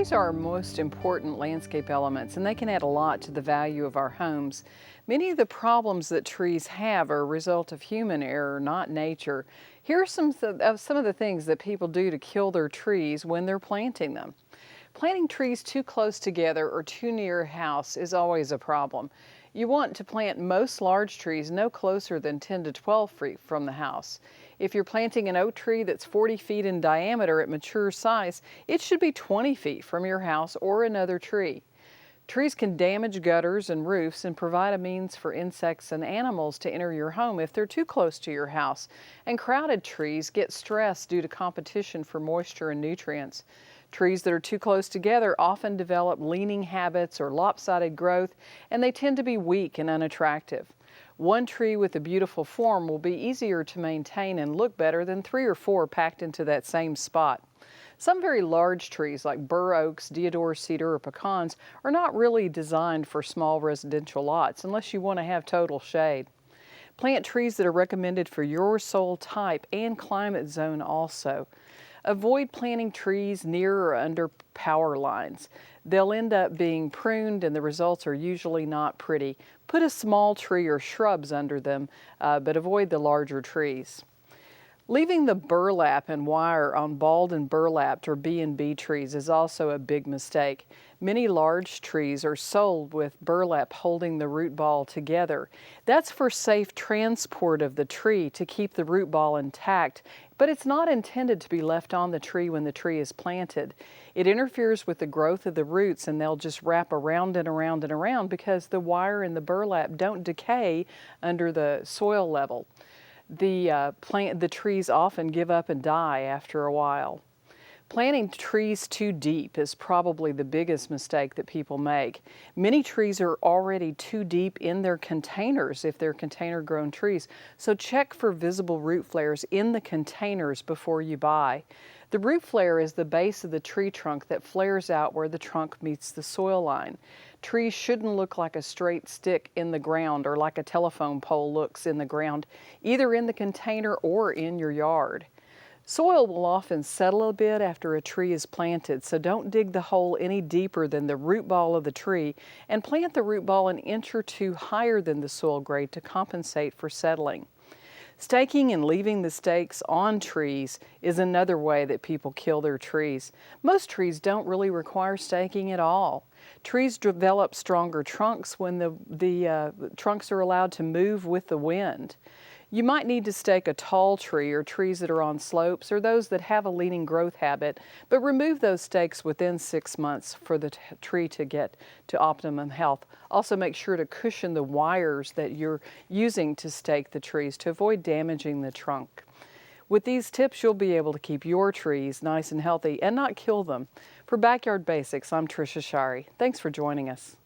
Trees are our most important landscape elements, and they can add a lot to the value of our homes. Many of the problems that trees have are a result of human error, not nature. Here are some of the things that people do to kill their trees when they're planting them. Planting trees too close together or too near a house is always a problem. You want to plant most large trees no closer than 10 to 12 feet from the house. If you're planting an oak tree that's 40 feet in diameter at mature size, it should be 20 feet from your house or another tree. Trees can damage gutters and roofs and provide a means for insects and animals to enter your home if they're too close to your house. And crowded trees get stressed due to competition for moisture and nutrients. Trees that are too close together often develop leaning habits or lopsided growth, and they tend to be weak and unattractive. One tree with a beautiful form will be easier to maintain and look better than 3 or 4 packed into that same spot. Some very large trees like bur oaks, deodar cedar, or pecans are not really designed for small residential lots unless you want to have total shade. Plant trees that are recommended for your soil type and climate zone also. Avoid planting trees near or under power lines. They'll end up being pruned and the results are usually not pretty. Put a small tree or shrubs under them, but avoid the larger trees. Leaving the burlap and wire on bald and burlapped or B&B trees is also a big mistake. Many large trees are sold with burlap holding the root ball together. That's for safe transport of the tree to keep the root ball intact, but it's not intended to be left on the tree when the tree is planted. It interferes with the growth of the roots and they'll just wrap around and around and around because the wire and the burlap don't decay under the soil level. The trees often give up and die after a while. Planting trees too deep is probably the biggest mistake that people make. Many trees are already too deep in their containers if they're container-grown trees, so check for visible root flares in the containers before you buy. The root flare is the base of the tree trunk that flares out where the trunk meets the soil line. Trees shouldn't look like a straight stick in the ground or like a telephone pole looks in the ground, either in the container or in your yard. Soil will often settle a bit after a tree is planted, so don't dig the hole any deeper than the root ball of the tree and plant the root ball an inch or two higher than the soil grade to compensate for settling. Staking and leaving the stakes on trees is another way that people kill their trees. Most trees don't really require staking at all. Trees develop stronger trunks when the trunks are allowed to move with the wind. You might need to stake a tall tree or trees that are on slopes or those that have a leaning growth habit, but remove those stakes within 6 months for the tree to get to optimum health. Also make sure to cushion the wires that you're using to stake the trees to avoid damaging the trunk. With these tips, you'll be able to keep your trees nice and healthy and not kill them. For Backyard Basics, I'm Trisha Shirey. Thanks for joining us.